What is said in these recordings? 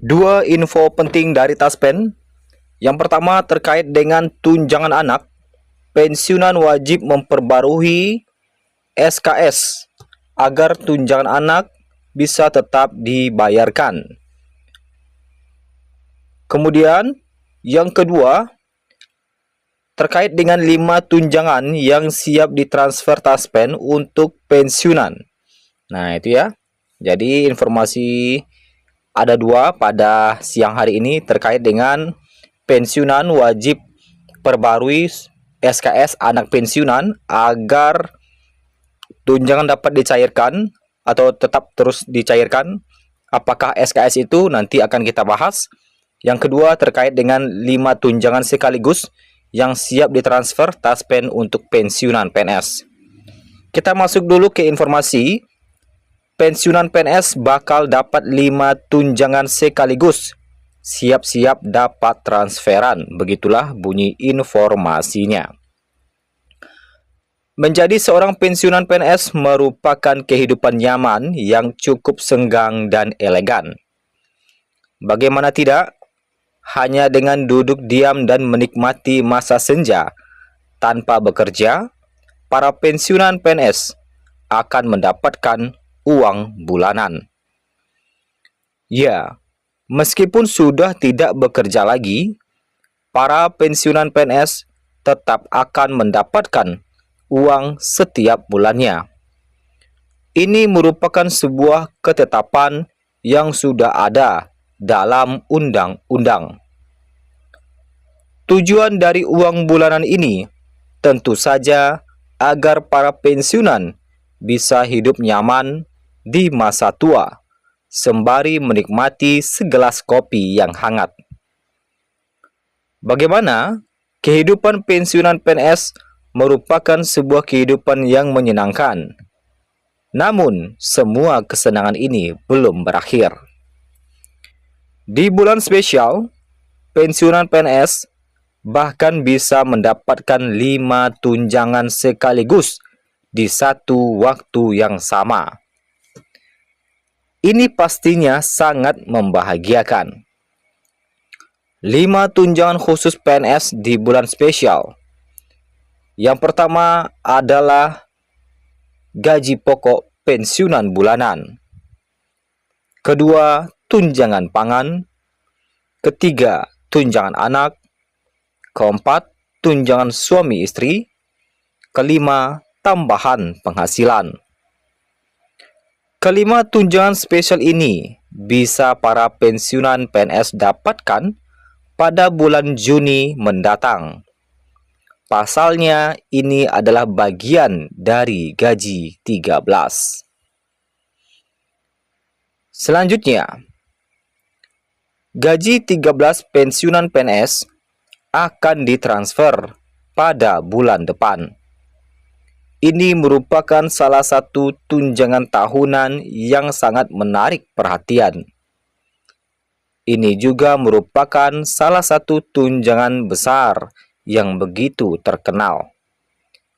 Dua info penting dari Taspen. Yang pertama terkait dengan tunjangan anak. Pensiunan wajib memperbarui SKS agar tunjangan anak bisa tetap dibayarkan. Kemudian, yang kedua, terkait dengan 5 tunjangan yang siap ditransfer Taspen untuk pensiunan. Nah, itu ya. Jadi, informasi ada dua pada siang hari ini terkait dengan pensiunan wajib perbarui SKS anak pensiunan agar tunjangan dapat dicairkan atau tetap terus dicairkan. Apakah SKS itu nanti akan kita bahas. Yang kedua terkait dengan 5 tunjangan sekaligus yang siap ditransfer Taspen untuk pensiunan PNS. Kita masuk dulu ke informasi. Pensiunan PNS bakal dapat 5 tunjangan sekaligus. Siap-siap dapat transferan. Begitulah bunyi informasinya. Menjadi seorang pensiunan PNS merupakan kehidupan nyaman yang cukup senggang dan elegan. Bagaimana tidak? Hanya dengan duduk diam dan menikmati masa senja tanpa bekerja, para pensiunan PNS akan mendapatkan uang bulanan. Ya, meskipun sudah tidak bekerja lagi, para pensiunan PNS tetap akan mendapatkan uang setiap bulannya. Ini merupakan sebuah ketetapan yang sudah ada dalam undang-undang. Tujuan dari uang bulanan ini tentu saja agar para pensiunan bisa hidup nyaman di masa tua, sembari menikmati segelas kopi yang hangat. Bagaimana? Kehidupan pensiunan PNS merupakan sebuah kehidupan yang menyenangkan. Namun, semua kesenangan ini belum berakhir. Di bulan spesial, pensiunan PNS bahkan bisa mendapatkan 5 tunjangan sekaligus di satu waktu yang sama. Ini pastinya sangat membahagiakan. 5 tunjangan khusus PNS di bulan spesial. Yang pertama adalah gaji pokok pensiunan bulanan. Kedua, tunjangan pangan. Ketiga, tunjangan anak. Keempat, tunjangan suami istri. Kelima, tambahan penghasilan. Kelima tunjangan spesial ini bisa para pensiunan PNS dapatkan pada bulan Juni mendatang. Pasalnya, ini adalah bagian dari gaji 13. Selanjutnya, gaji 13 pensiunan PNS akan ditransfer pada bulan depan. Ini merupakan salah satu tunjangan tahunan yang sangat menarik perhatian. Ini juga merupakan salah satu tunjangan besar yang begitu terkenal.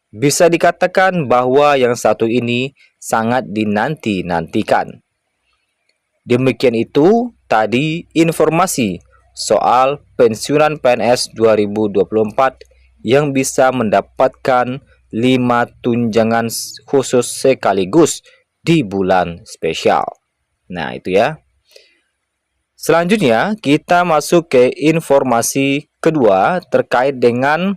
Bisa dikatakan bahwa yang satu ini sangat dinanti-nantikan. Demikian itu tadi informasi soal pensiunan PNS 2024 yang bisa mendapatkan 5 tunjangan khusus sekaligus di bulan spesial. Nah, itu ya. Selanjutnya, kita masuk ke informasi kedua terkait dengan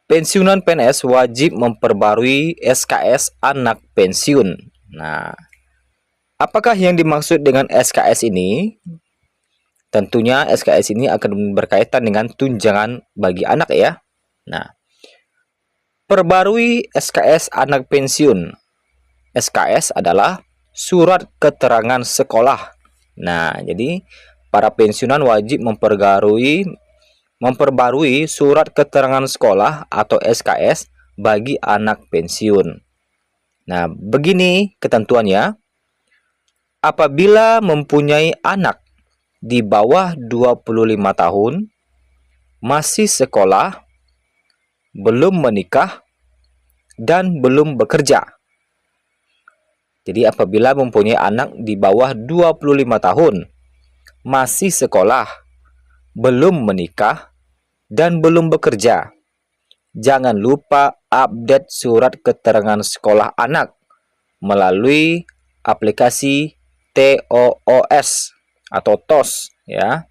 pensiunan PNS wajib memperbarui SKS anak pensiun. Nah, apakah yang dimaksud dengan SKS ini? Tentunya SKS ini akan berkaitan dengan tunjangan bagi anak ya. Nah, perbarui SKS anak pensiun. SKS adalah surat keterangan sekolah. Nah, jadi para pensiunan wajib memperbarui surat keterangan sekolah atau SKS bagi anak pensiun. Nah, begini ketentuannya. Apabila mempunyai anak di bawah 25 tahun, masih sekolah, belum menikah, dan belum bekerja, Jadi apabila mempunyai anak di bawah 25 tahun, masih sekolah, belum menikah, dan belum bekerja, jangan lupa update surat keterangan sekolah anak melalui aplikasi TOOS atau TOS ya,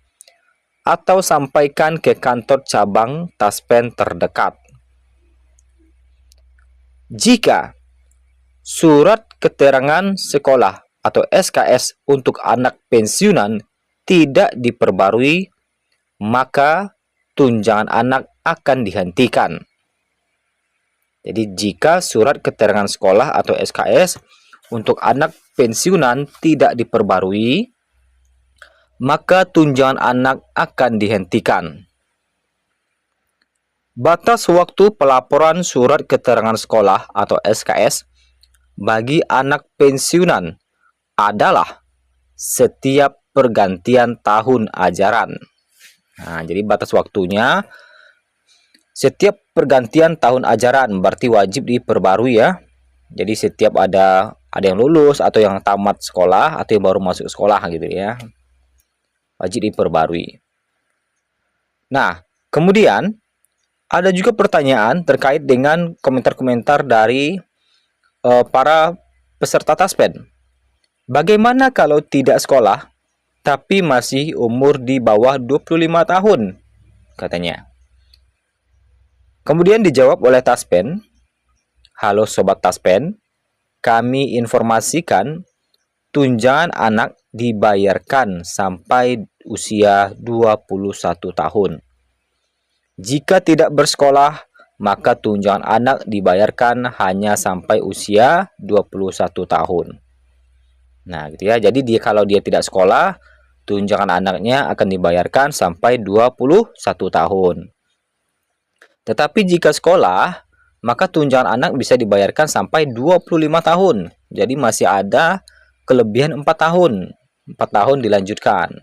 atau sampaikan ke kantor cabang Taspen terdekat. Jika surat keterangan sekolah atau SKS untuk anak pensiunan tidak diperbarui, maka tunjangan anak akan dihentikan. Jadi jika surat keterangan sekolah atau SKS untuk anak pensiunan tidak diperbarui, maka tunjangan anak akan dihentikan. Batas waktu pelaporan surat keterangan sekolah atau SKS bagi anak pensiunan adalah setiap pergantian tahun ajaran. Nah, jadi batas waktunya setiap pergantian tahun ajaran, berarti wajib diperbarui ya. Jadi setiap ada yang lulus atau yang tamat sekolah atau yang baru masuk sekolah gitu ya, wajib diperbarui. Nah, kemudian ada juga pertanyaan terkait dengan komentar-komentar dari para peserta Taspen. Bagaimana kalau tidak sekolah tapi masih umur di bawah 25 tahun? Katanya. Kemudian dijawab oleh Taspen, "Halo Sobat Taspen, kami informasikan tunjangan anak dibayarkan sampai usia 21 tahun. Jika tidak bersekolah, maka tunjangan anak dibayarkan hanya sampai usia 21 tahun. Nah, gitu ya. Jadi kalau dia tidak sekolah, tunjangan anaknya akan dibayarkan sampai 21 tahun. Tetapi jika sekolah, maka tunjangan anak bisa dibayarkan sampai 25 tahun. Jadi masih ada kelebihan 4 tahun. 4 tahun dilanjutkan.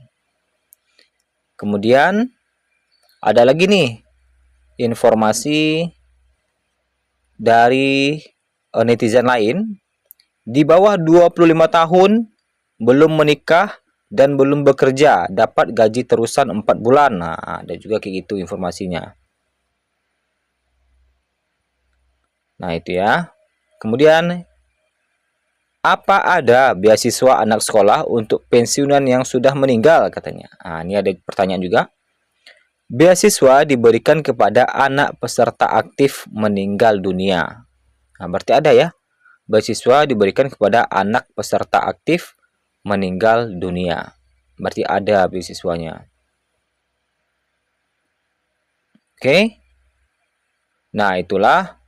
Kemudian ada lagi nih informasi dari netizen lain. Di bawah 25 tahun, belum menikah dan belum bekerja, dapat gaji terusan 4 bulan. Nah, ada juga kayak gitu informasinya. Nah, itu ya. Kemudian, apa ada beasiswa anak sekolah untuk pensiunan yang sudah meninggal katanya? Nah, ini ada pertanyaan juga. Beasiswa diberikan kepada anak peserta aktif meninggal dunia. Nah, berarti ada ya. Beasiswa diberikan kepada anak peserta aktif meninggal dunia. Berarti ada beasiswanya. Oke. Nah, itulah.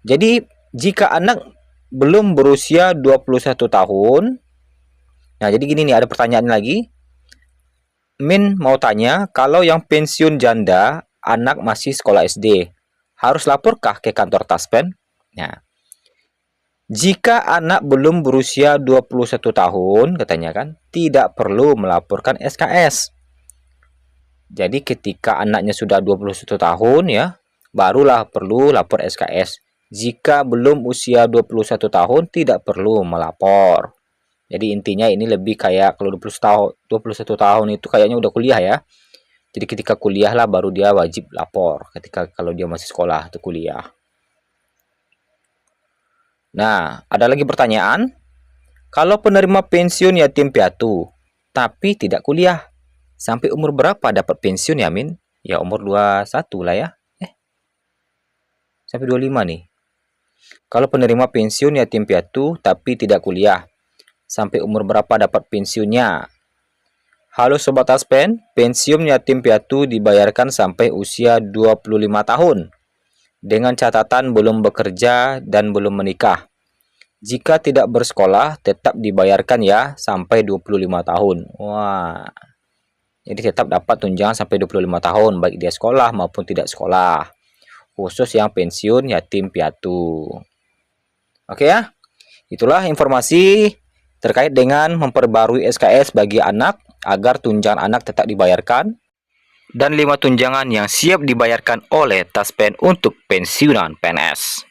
Jadi, jika anak belum berusia 21 tahun. Nah, jadi gini nih, ada pertanyaan lagi. Min mau tanya, kalau yang pensiun janda, anak masih sekolah SD, harus laporkah ke kantor Taspen? Nah, jika anak belum berusia 21 tahun, katanya kan, tidak perlu melaporkan SKS. Jadi ketika anaknya sudah 21 tahun ya, barulah perlu lapor SKS. Jika belum usia 21 tahun, tidak perlu melapor. Jadi intinya ini lebih kayak kalau 21 tahun itu kayaknya udah kuliah ya. Jadi ketika kuliah lah baru dia wajib lapor. Kalau dia masih sekolah atau kuliah. Nah, ada lagi pertanyaan. Kalau penerima pensiun yatim piatu, tapi tidak kuliah, sampai umur berapa dapat pensiun ya, Min? Ya umur 21 lah ya. Sampai 25 nih. Kalau penerima pensiun yatim piatu, tapi tidak kuliah, sampai umur berapa dapat pensiunnya? Halo Sobat Taspen, pensiun yatim piatu dibayarkan sampai usia 25 tahun. Dengan catatan belum bekerja dan belum menikah. Jika tidak bersekolah, tetap dibayarkan ya sampai 25 tahun. Wah. Jadi tetap dapat tunjangan sampai 25 tahun, baik dia sekolah maupun tidak sekolah. Khusus yang pensiun yatim piatu. Oke ya. Itulah informasi terkait dengan memperbarui SKS bagi anak agar tunjangan anak tetap dibayarkan, dan 5 tunjangan yang siap dibayarkan oleh Taspen untuk pensiunan PNS.